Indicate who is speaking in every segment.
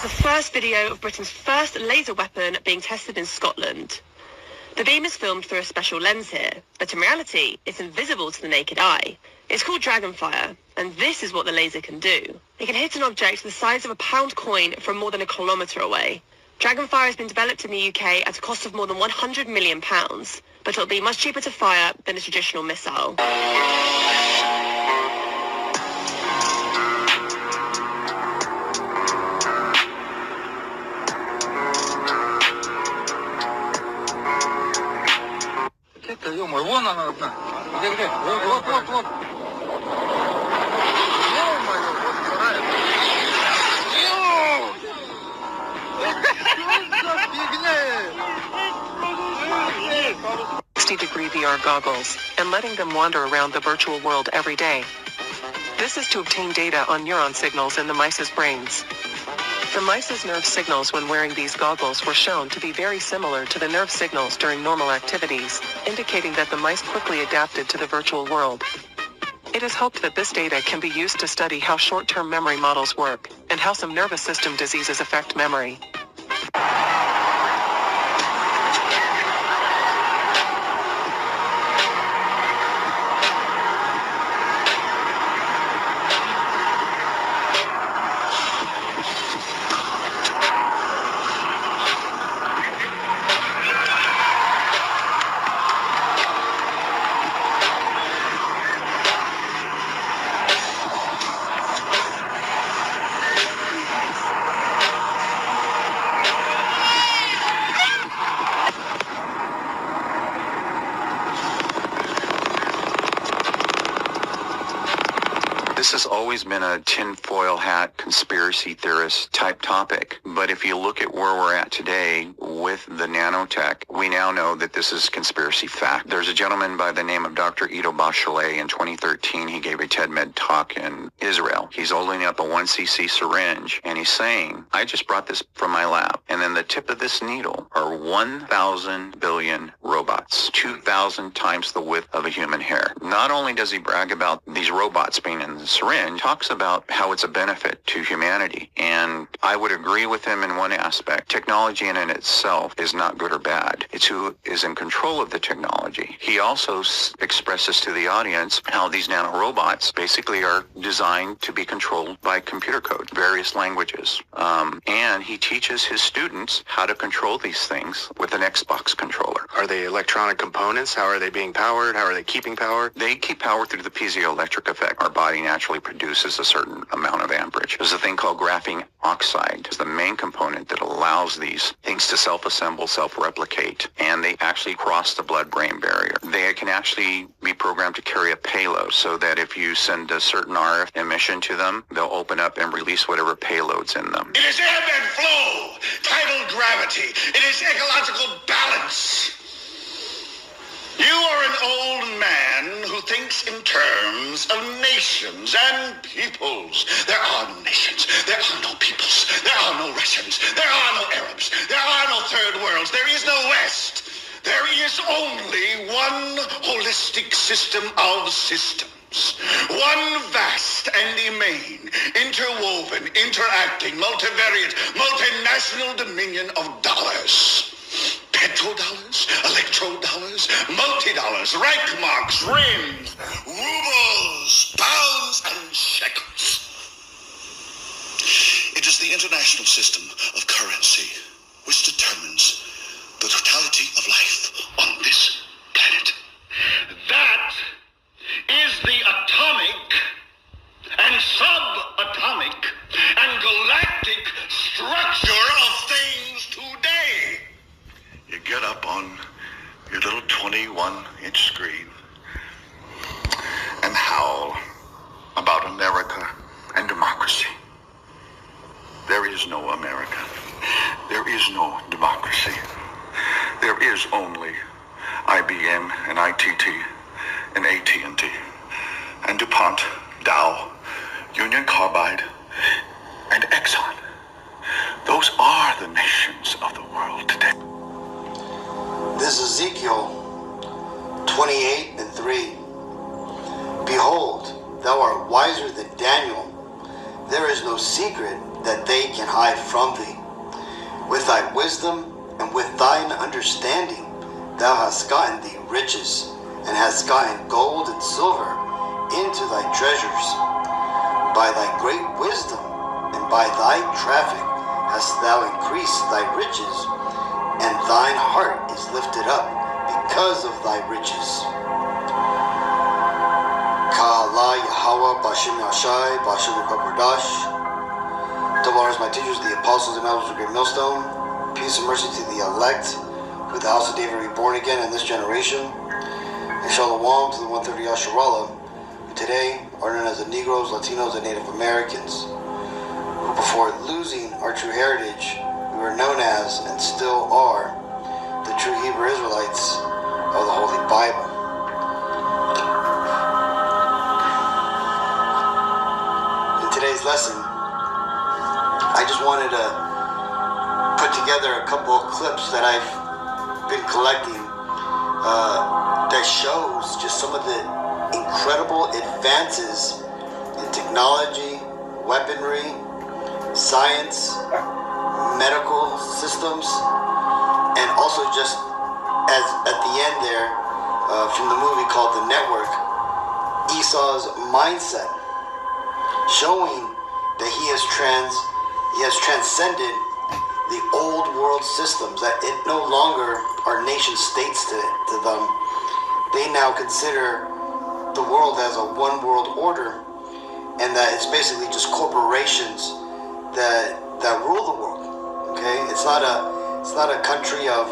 Speaker 1: the first video of Britain's first laser weapon being tested in Scotland. The beam is filmed through a special lens here, but in reality, it's invisible to the naked eye. It's called dragonfire, and this is what the laser can do. It can hit an object the size of a pound coin from more than a kilometre away. Dragonfire has been developed in the UK at a cost of more than £100 million, but it'll be much cheaper to fire than a traditional missile.
Speaker 2: Degree VR goggles, and letting them wander around the virtual world every day. This is to obtain data on neuron signals in the mice's brains. The mice's nerve signals when wearing these goggles were shown to be very similar to the nerve signals during normal activities, indicating that the mice quickly adapted to the virtual world. It is hoped that this data can be used to study how short-term memory models work, and how some nervous system diseases affect memory.
Speaker 3: This has always been a tinfoil hat conspiracy theorist type topic, but if you look at where we're at today with the nanotech, we now know that this is conspiracy fact. There's a gentleman by the name of Dr. Yashayah-LA. In 2013, he gave a TED-Med talk in Israel. He's holding up a 1cc syringe, and he's saying, I just brought this from my lab, and then the tip of this needle are 1,000 billion robots, 2,000 times the width of a human hair. Not only does he brag about these robots being in the syringe, talks about how it's a benefit to humanity. And I would agree with him in one aspect. Technology in and itself is not good or bad. It's who is in control of the technology. He also expresses to the audience how these nanorobots basically are designed to be controlled by computer code, various languages. And he teaches his students how to control these things with an Xbox controller.
Speaker 4: Are they electronic components? How are they being powered? How are they keeping power?
Speaker 3: They keep power through the piezoelectric effect. Our body naturally produces a certain amount of amperage. There's a thing called graphene oxide. It's the main component that allows these things to self-assemble, self-replicate, and they actually cross the blood-brain barrier. They can actually be programmed to carry a payload, so that if you send a certain RF emission to them, they'll open up and release whatever payload's in them.
Speaker 5: It is ebb and flow, tidal gravity. It is ecological balance. You are an old man who thinks in terms of nations and peoples. There are no nations. There are no peoples. There are no Russians. There are no Arabs. There are no third worlds. There is no West. There is only one holistic system of systems. One vast and immane, interwoven, interacting, multivariate, multinational dominion of dollars. Petrodollars, electrodollars, multi-dollars, Reichmarks, rims, rubles, pounds, and shekels. It is the international system of currency which determines the totality of life on this planet. That is the atomic and subatomic and galactic structure of things today. You get up on your little 21-inch screen and howl about America and democracy. There is no America. There is no democracy. There is only IBM and ITT and AT&T and DuPont, Dow, Union Carbide, and Exxon. Those are the nations of the world today.
Speaker 6: This is Ezekiel 28:3. Behold, thou art wiser than Daniel. There is no secret that they can hide from thee. With thy wisdom and with thine understanding thou hast gotten thee riches, and hast gotten gold and silver into thy treasures. By thy great wisdom and by thy traffic hast thou increased thy riches, and thine heart is lifted up because of thy riches. Ka'Allah Yahweh Bashim Yashai Bashim Kabardash. Double honors my teachers, the apostles and elders of Great Millstone. Peace and mercy to the elect, who the house of David reborn again in this generation. And Shalom to the 130 Yashayah-LA, who today are known as the Negroes, Latinos, and Native Americans, who before losing our true heritage, we were known as, and still are, the true Hebrew Israelites of the Holy Bible. In today's lesson, I just wanted to put together a couple of clips that I've been collecting that shows just some of the incredible advances in technology, weaponry, science, medical systems, and also just as at the end there from the movie called The Network, Esau's mindset, showing that he has transcended the old world systems, that it no longer are nation states to them. They now consider the world as a one world order, and that it's basically just corporations that rule the world. Okay, it's not a country of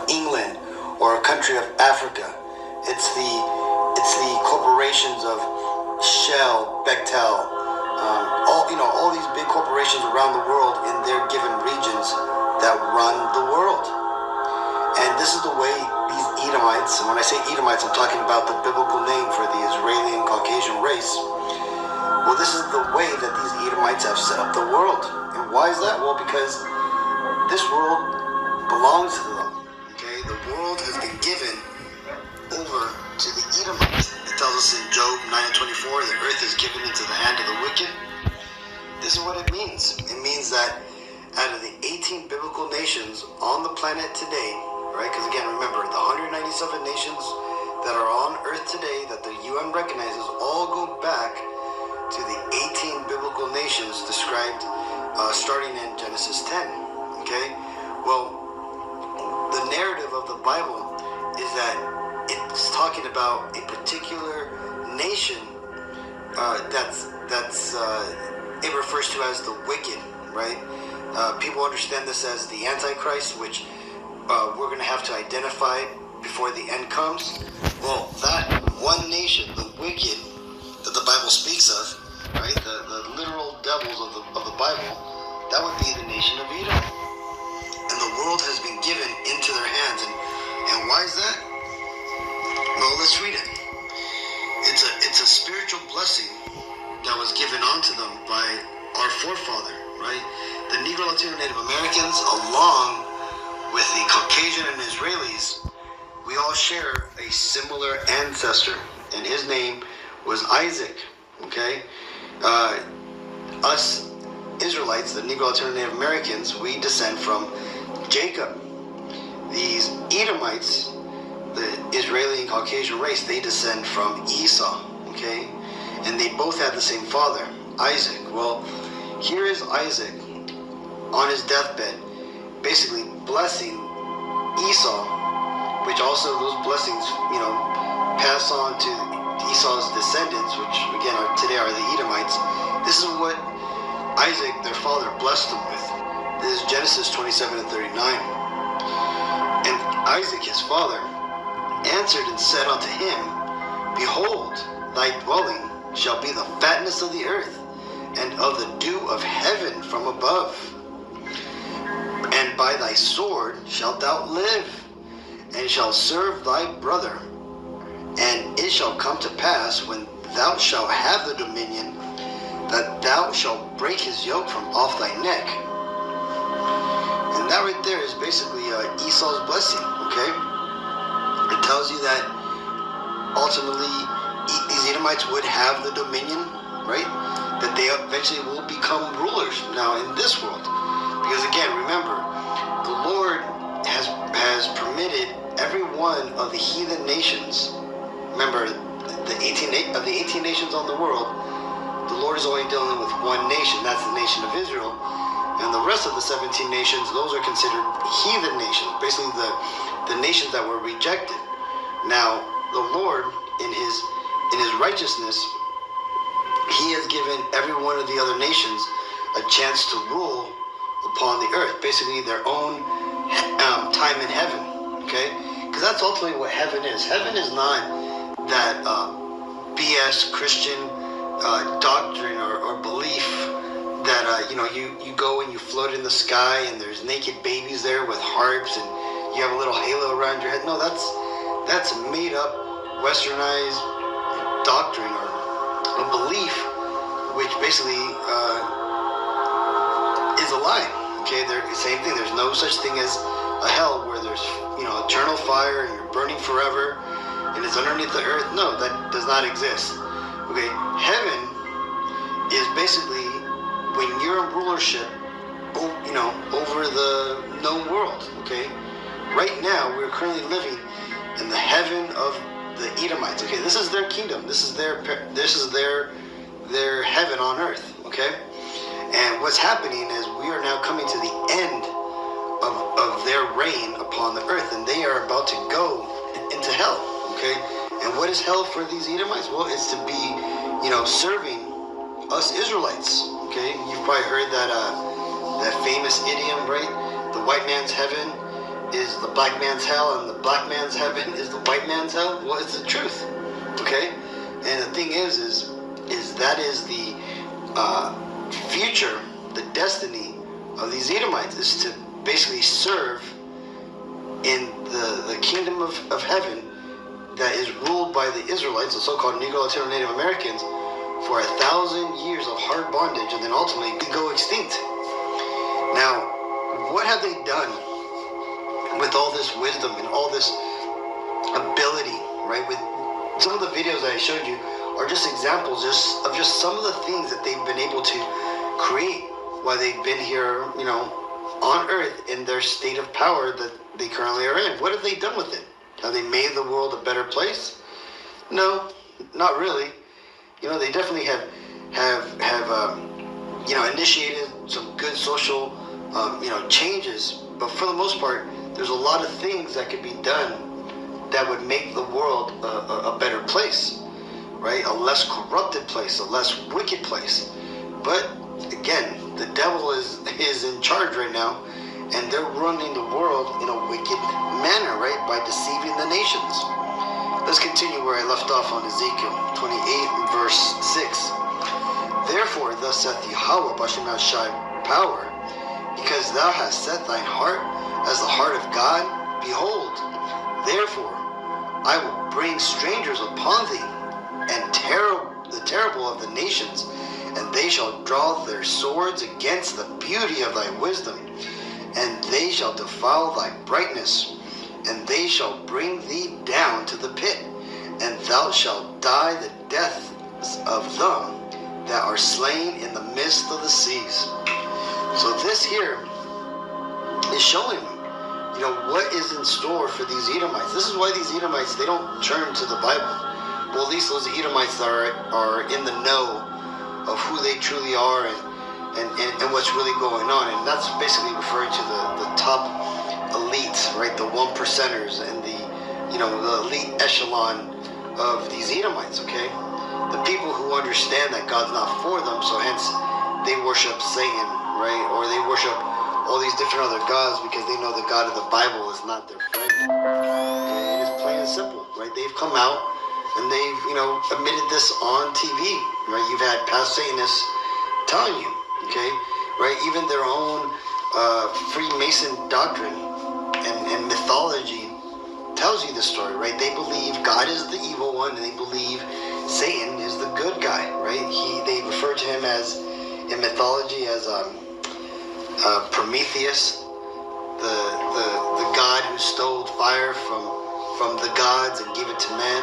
Speaker 6: England or a country of Africa. It's the corporations of Shell, Bechtel, all these big corporations around the world in their given regions that run the world. And this is the way these Edomites, and when I say Edomites, I'm talking about the biblical name for the Israeli and Caucasian race. Well, this is the way that these Edomites have set up the world. And why is that? Well, because this world belongs to them. Okay, the world has been given over to the Edomites. It tells us in Job 9:24, the earth is given into the hand of the wicked. This is what it means. It means that out of the 18 biblical nations on the planet today, right? Because again, remember, the 197 nations that are on earth today that the UN recognizes all go back to the 18 biblical nations described starting in Genesis 10. Okay? Well, the narrative of the Bible is that it's talking about a particular nation it refers to as the wicked, right? People understand this as the Antichrist, which we're going to have to identify before the end comes. Well, that one nation, the wicked, that the Bible speaks of, right? The literal devils of the Bible, that would be the nation of Edom. And the world has been given into their hands. And why is that? Well, let's read it. It's a spiritual blessing that was given onto them by our forefather, right? The Negro, Latino, Native Americans, along with the Caucasian and Israelis, we all share a similar ancestor, and his name was Isaac, okay? Us Israelites, the Negro, Latino, Native Americans, we descend from Jacob. These Edomites, the Israeli and Caucasian race, they descend from Esau, okay? And they both had the same father, Isaac. Well, here is Isaac on his deathbed, basically blessing Esau, which also those blessings, pass on to Esau's descendants, which again today are the Edomites. This is what Isaac, their father, blessed them with. This is Genesis 27 and 39. And Isaac, his father, answered and said unto him, Behold, thy dwelling shall be the fatness of the earth, and of the dew of heaven from above. And by thy sword shalt thou live, and shalt serve thy brother. And it shall come to pass, when thou shalt have the dominion, that thou shalt break his yoke from off thy neck. And that right there is basically Esau's blessing, okay? It tells you that ultimately these Edomites would have the dominion, right? That they eventually will become rulers now in this world. Because again, remember, the Lord has permitted every one of the heathen nations. Remember, the 18 nations on the world, the Lord is only dealing with one nation. That's the nation of Israel. And the rest of the 17 nations, those are considered heathen nations, basically the nations that were rejected. Now, the Lord, in his righteousness, he has given every one of the other nations a chance to rule upon the earth, basically their own time in heaven, okay? Because that's ultimately what heaven is. Heaven is not that BS Christian doctrine or belief that you go and you float in the sky and there's naked babies there with harps and you have a little halo around your head. No, that's made up, westernized doctrine or a belief, which basically is a lie. Okay, same thing. There's no such thing as a hell where there's eternal fire and you're burning forever and it's underneath the earth. No, that does not exist. Okay, heaven is basically when you're in rulership, over the known world. Okay, right now we're currently living in the heaven of the Edomites. Okay, this is their kingdom. This is their heaven on earth. Okay, and what's happening is we are now coming to the end of their reign upon the earth, and they are about to go into hell. Okay, and what is hell for these Edomites? Well, it's to be, serving us Israelites. Okay, you've probably heard that famous idiom, right? The white man's heaven is the black man's hell, and the black man's heaven is the white man's hell. Well, it's the truth. Okay, and the thing is that is the future, the destiny of these Edomites is to basically serve in the kingdom of heaven that is ruled by the Israelites, the so-called Negro Latino Native Americans, for 1,000 years of hard bondage, and then ultimately go extinct. Now, what have they done with all this wisdom and all this ability, right? With some of the videos that I showed you are just examples of just some of the things that they've been able to create while they've been here, on earth in their state of power that they currently are in. What have they done with it? Have they made the world a better place? No, not really. They definitely have initiated some good social, changes. But for the most part, there's a lot of things that could be done that would make the world a better place, right? A less corrupted place, a less wicked place. But again, the devil is in charge right now, and they're running the world in a wicked manner, right? By deceiving the nations. Let's continue where I left off on Ezekiel 28 and verse 6. Therefore, thus saith Yahweh, Bashem Yashai power, because thou hast set thine heart as the heart of God, behold, therefore I will bring strangers upon thee, and the terrible of the nations, and they shall draw their swords against the beauty of thy wisdom, and they shall defile thy brightness, and they shall bring thee down to the pit, and thou shalt die the death of them that are slain in the midst of the seas. So this here is showing what is in store for these Edomites. This is why these Edomites, they don't turn to the Bible. Well, at least those Edomites that are in the know of who they truly are and what's really going on. And that's basically referring to the top elites, right? The 1%ers and the elite echelon of these Edomites, okay? The people who understand that God's not for them, so hence they worship Satan, right? Or they worship all these different other gods because they know the God of the Bible is not their friend. And it's plain and simple, right? They've come out and they've, admitted this on TV, right? You've had past Satanists telling you, okay? Right? Even their own Freemason doctrine and mythology tells you the story, right? They believe God is the evil one, and they believe Satan is the good guy, right? They refer to him as, in mythology, as Prometheus, the god who stole fire from the gods and gave it to men,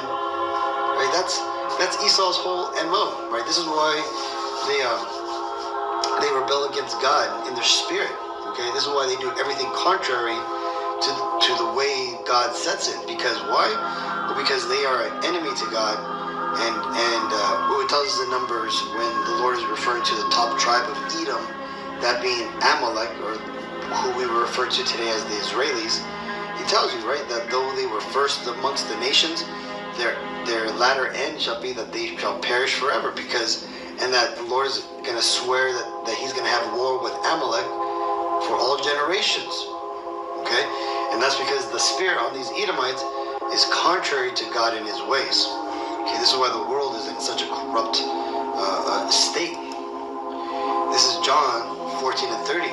Speaker 6: right? That's Esau's whole MO, right? This is why they rebel against God in their spirit. Okay, this is why they do everything contrary to the way God sets it. Because why? Well, because they are an enemy to God. And what it tells us in Numbers, when the Lord is referring to the top tribe of Edom, that being Amalek, or who we refer to today as the Israelis, he tells you, right, that though they were first amongst the nations, their latter end shall be that they shall perish forever, and that the Lord is going to swear that he's going to have war with Amalek for all generations. Okay? And that's because the spirit on these Edomites is contrary to God in his ways. Okay, this is why the world is in such a corrupt state. This is John 14:30.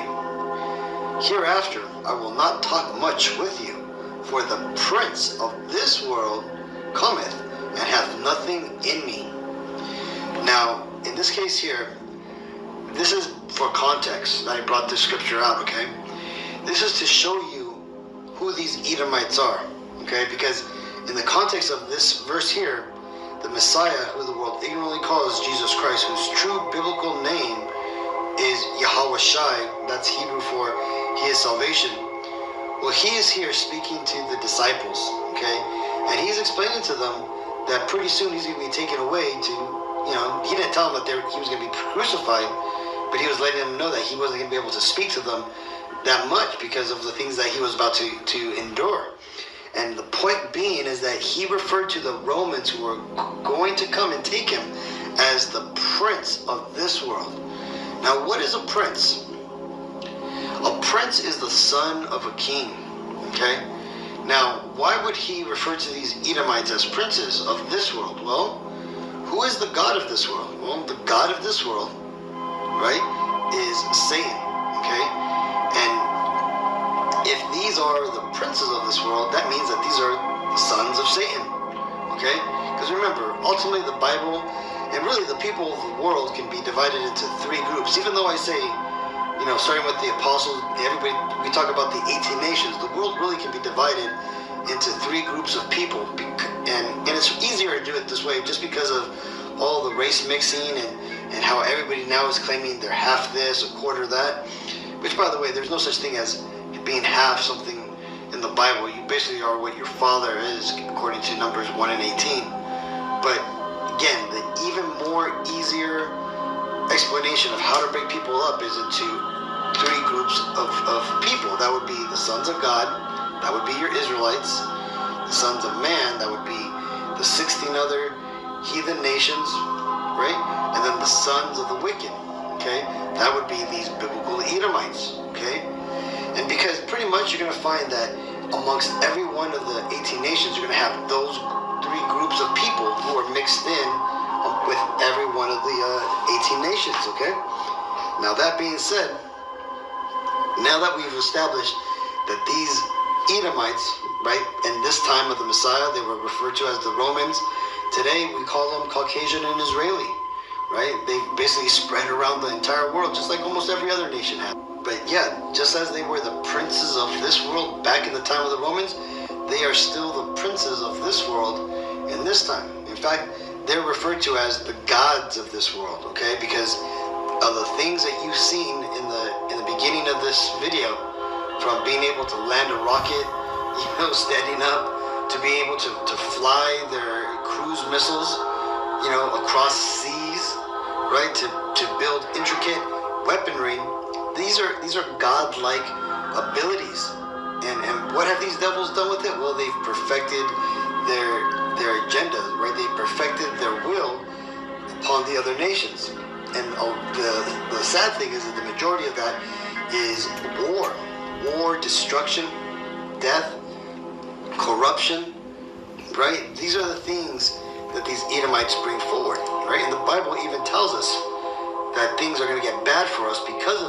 Speaker 6: Hereafter I will not talk much with you, for the prince of this world cometh, and hath nothing in me. Now, in this case here, this is for context that I brought this scripture out, okay? This is to show you who these Edomites are, okay? Because in the context of this verse here, the Messiah, who the world ignorantly calls Jesus Christ, whose true biblical name is Yashayah-LA, that's Hebrew for he is salvation. Well, he is here speaking to the disciples, okay? And he's explaining to them that pretty soon he's going to be taken away to, he didn't tell them that he was going to be crucified, but he was letting them know that he wasn't going to be able to speak to them that much because of the things that he was about to endure. And the point being is that he referred to the Romans who were going to come and take him as the prince of this world. Now, what is a prince? A prince is the son of a king, okay? Now, why would he refer to these Edomites as princes of this world? Well, who is the god of this world? Well, the god of this world, right, is Satan, okay? And if these are the princes of this world, that means that these are the sons of Satan, okay? Because remember, ultimately the Bible, and really the people of the world, can be divided into three groups. Even though I say, starting with the apostles, everybody, we talk about the 18 nations, the world really can be divided into three groups of people. And it's easier to do it this way just because of all the race mixing and how everybody now is claiming they're half this, a quarter that. Which, by the way, there's no such thing as being half something in the Bible. You basically are what your father is, according to Numbers 1 and 18. But again, the even more easier explanation of how to break people up is into three groups of people. That would be the sons of God, that would be your Israelites, the sons of man, that would be the 16 other heathen nations, right? And then the sons of the wicked, okay? That would be these biblical Edomites, okay? And because pretty much you're going to find that amongst every one of the 18 nations, you're going to have those three groups of people who are mixed in with every one of the 18 nations, okay? Now, that being said, now that we've established that these Edomites, right, in this time of the Messiah, they were referred to as the Romans. Today, we call them Caucasian and Israeli, right? They basically spread around the entire world, just like almost every other nation has. But yeah, just as they were the princes of this world back in the time of the Romans, they are still the princes of this world in this time. In fact, they're referred to as the gods of this world, okay? Because of the things that you've seen in the beginning of this video, from being able to land a rocket, standing up, to being able to fly their cruise missiles, across seas, right? To build intricate weaponry. These are godlike abilities. And what have these devils done with it? Well, they've perfected their agenda, right? They perfected their will upon the other nations. And the sad thing is that the majority of that is war, destruction, death, corruption, right? These are the things that these Edomites bring forward, right? And the Bible even tells us that things are going to get bad for us because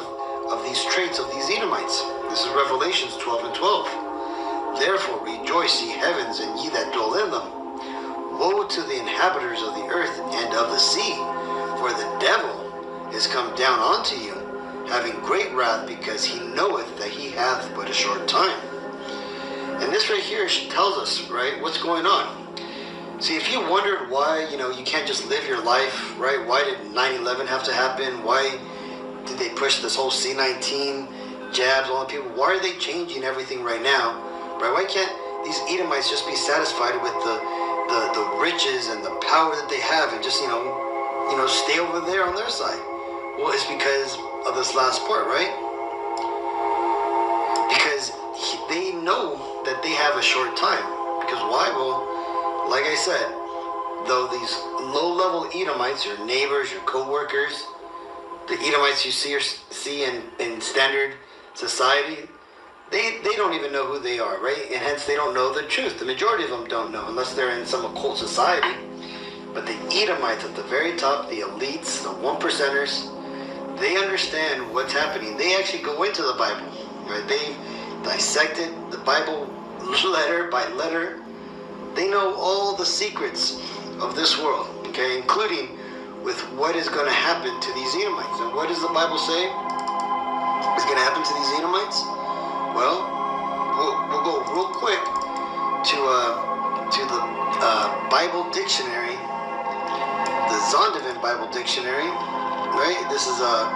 Speaker 6: of these traits of these Edomites. This is Revelations 12 and 12. Therefore rejoice, ye heavens, and ye that dwell in them. Woe to the inhabitants of the earth and of the sea, for the devil is come down unto you, having great wrath, because he knoweth that he hath but a short time. And this right here tells us, right, what's going on. See, if you wondered why, you can't just live your life, right? Why did 9/11 have to happen? Why did they push this whole C-19 jabs on people? Why are they changing everything right now? Right? Why can't these Edomites just be satisfied with the riches and the power that they have and just, stay over there on their side? Well, it's because of this last part, right? Because they know that they have a short time. Because why? Well, like I said, though these low-level Edomites, your neighbors, your co-workers, the Edomites you see in standard society, they don't even know who they are, right? And hence they don't know the truth. The majority of them don't know unless they're in some occult society. But the Edomites at the very top, the elites, the 1%ers, they understand what's happening. They actually go into the Bible, right? They dissected the Bible letter by letter. They know all the secrets of this world, okay, including with what is going to happen to these Edomites. And what does the Bible say is going to happen to these Edomites? Well, we'll go real quick to the Bible dictionary, the Zondervan Bible Dictionary, right? This is the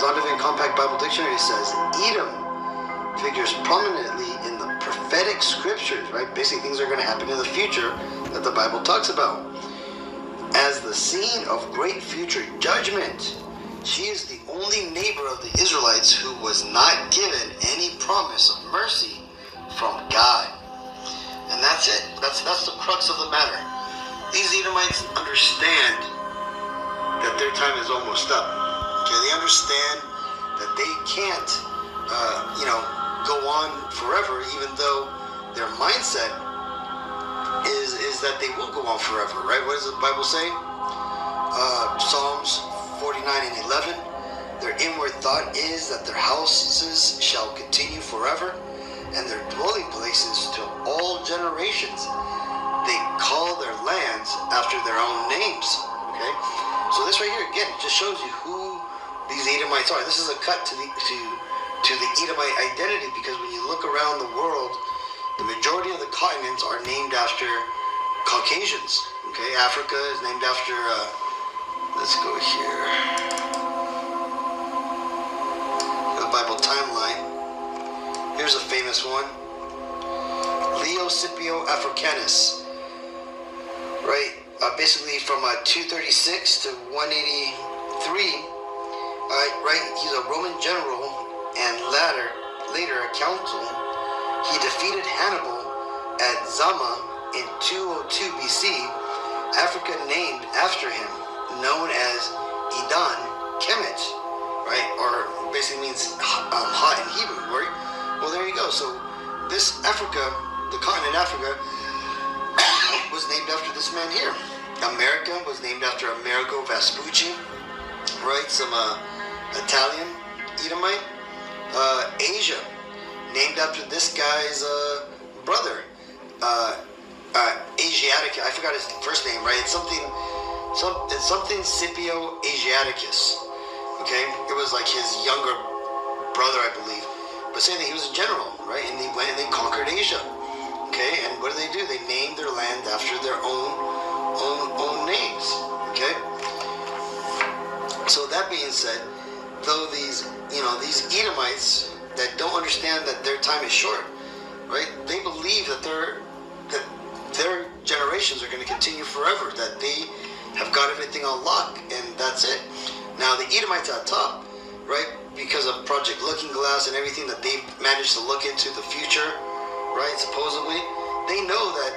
Speaker 6: Zondervan Compact Bible Dictionary. It says Edom figures prominently in the prophetic scriptures, right? Basically, things are going to happen in the future that the Bible talks about. As the scene of great future judgment, she is the only neighbor of the Israelites who was not given any promise of mercy from God. And that's it. That's the crux of the matter. These Edomites understand that their time is almost up. Okay, they understand that they can't, go on forever, even though their mindset is that they will go on forever, right? What does the Bible say? Psalms 49 and 11. Their inward thought is that their houses shall continue forever, and their dwelling places to all generations. They call their lands after their own names. Okay, so this right here again just shows you who these Edomites are. This is a cut to the Edomite identity, because when you look around the world, the majority of the continents are named after Caucasians. Okay, Africa is named after. Let's go here. The Bible timeline. Here's a famous one. Leo Scipio Africanus. Right, basically from 236 to 183. Right, he's a Roman general and later a council. He defeated Hannibal at Zama in 202 BC. Africa named after him, known as Edan Kemet, right, or basically means hot in Hebrew, right? Well, there you go. So this Africa, the continent Africa, was named after this man here. America was named after Amerigo Vespucci, right? Some Italian Edomite. Asia, named after this guy's brother. Asiatic, I forgot his first name, right? It's something Scipio Asiaticus. Okay, it was like his younger brother, I believe. But saying that he was a general, right? And they went and they conquered Asia. Okay, and what do? They named their land after their own names. Okay. So that being said, though these Edomites that don't understand that their time is short, right? They believe that their generations are going to continue forever, that they have got everything on lock, and that's it. Now the Edomites at top, right? Because of Project Looking Glass and everything that they've managed to look into the future, right? Supposedly, they know that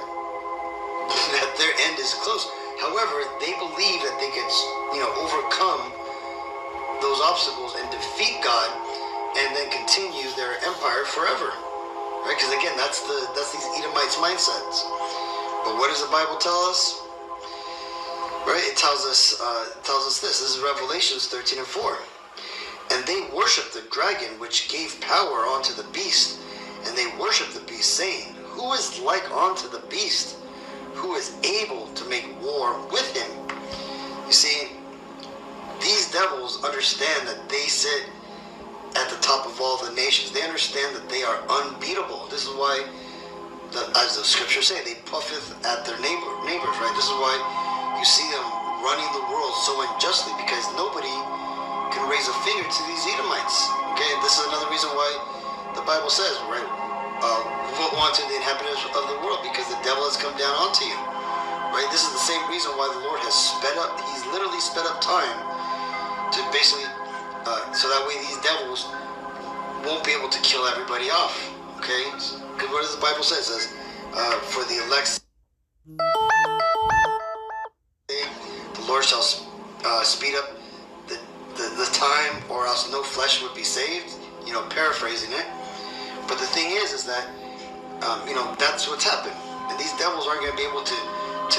Speaker 6: their end is close. However, they believe that they can, overcome those obstacles and defeat God, and then continue their empire forever, right? Because again, that's these Edomites' mindsets. But what does the Bible tell us? Right? It tells us this. This is Revelations 13 and 4. And they worshiped the dragon, which gave power unto the beast, and they worshiped the beast, saying, Who is like unto the beast? Who is able to make war with him? You see, these devils understand that they sit at the top of all the nations. They understand that they are unbeatable. This is why as the scriptures say, they puffeth at their neighbors, right? This is why you see them running the world so unjustly, because nobody can raise a finger to these Edomites. Okay, this is another reason why the Bible says, right, woe unto the inhabitants of the world, because the devil has come down onto you. Right? This is the same reason why the Lord has sped up. He's literally sped up time to basically, so that way these devils won't be able to kill everybody off. Okay? Because what does the Bible say? It says, for the elect, the Lord shall speed up the time, or else no flesh would be saved. You know, paraphrasing it. But the thing is that, you know, that's what's happened. And these devils aren't going to be able to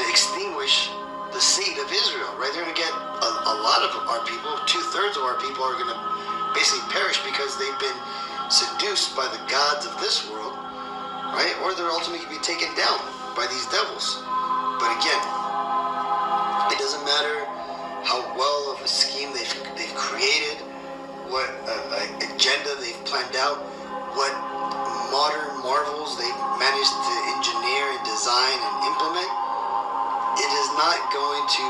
Speaker 6: extinguish the seed of Israel, right? They're going to get a lot of our people, 2/3 of our people are going to basically perish because they've been seduced by the gods of this world, right? Or they're ultimately going to be taken down by these devils. But again, it doesn't matter how well of a scheme they've created, what agenda they've planned out, what modern marvels they've managed to engineer and design and implement. It is not going to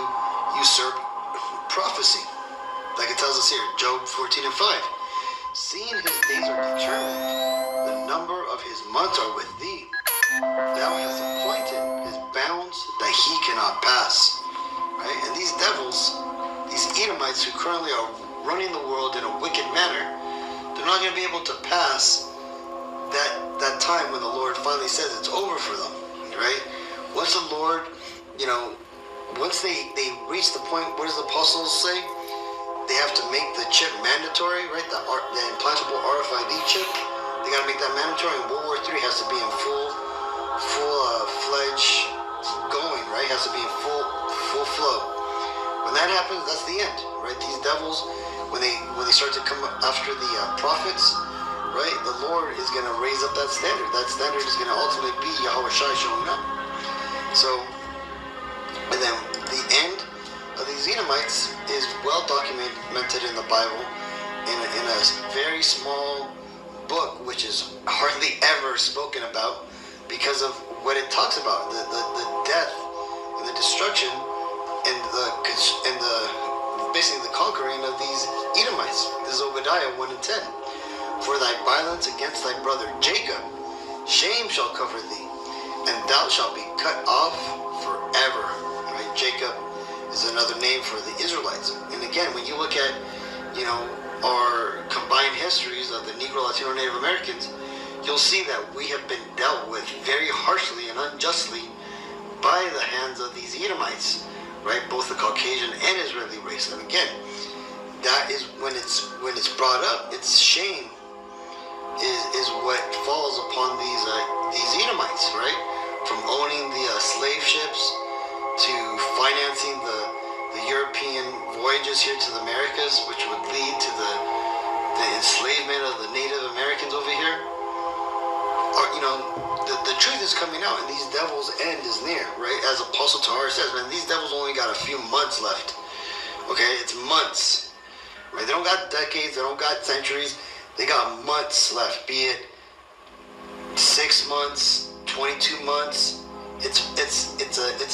Speaker 6: usurp prophecy. Like it tells us here, Job 14:5. Seeing his days are determined, the number of his months are with thee. Thou hast appointed his bounds that he cannot pass. Right? And these devils, these Edomites who currently are running the world in a wicked manner, they're not going to be able to pass that time when the Lord finally says it's over for them. Right? Once the Lord, you know, once they reach the point, what does the apostles say? They have to make the chip mandatory, right? The implantable RFID chip. They got to make that mandatory, and World War III has to be in full-fledged going, right? It has to be in full flow. When that happens, that's the end, right? These devils, when they start to come after the prophets, right? The Lord is going to raise up that standard. That standard is going to ultimately be Yashayah showing up. So, and then the end of these Edomites is well documented in the Bible in a very small book, which is hardly ever spoken about because of what it talks about, the death and the destruction and the basically the conquering of these Edomites. This is Obadiah 1:10. For thy violence against thy brother Jacob, shame shall cover thee, and thou shalt be cut off forever. Right? Jacob is another name for the Israelites. And again, when you look at, you know, our combined histories of the Negro, Latino, Native Americans, you'll see that we have been dealt with very harshly and unjustly by the hands of these Edomites, right? Both the Caucasian and Israeli race. And again, that is when it's brought up, it's shame is what falls upon these Edomites, right? From owning the slave ships to financing the European voyages here to the Americas, which would lead to the enslavement of the Native Americans over here. You know, the truth is coming out, and these devils' end is near, right? As Apostle Tahar says, man, these devils only got a few months left. Okay, it's months, right? They don't got decades, they don't got centuries. They got months left, be it 6 months, 22 months. It's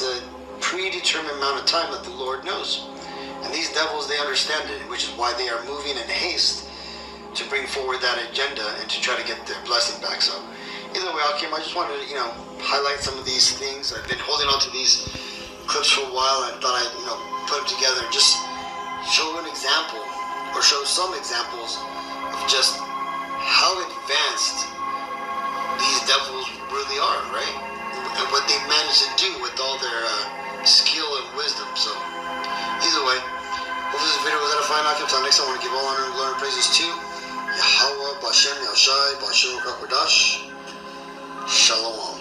Speaker 6: a predetermined amount of time that the Lord knows. And these devils, they understand it, which is why they are moving in haste to bring forward that agenda and to try to get their blessing back. So either way, Akim, I just wanted to, you know, highlight some of these things. I've been holding on to these clips for a while, and I thought I'd, you know, put them together and just show an example, or show some examples of just how advanced these devils really are, right? And what they managed to do with all their skill and wisdom. So either way, hopefully this video was edifying. Until next time, I want to give all honor and glory and praises to Yahweh, Bashem, Yashai, Bashem, Kakwadash. Shalom.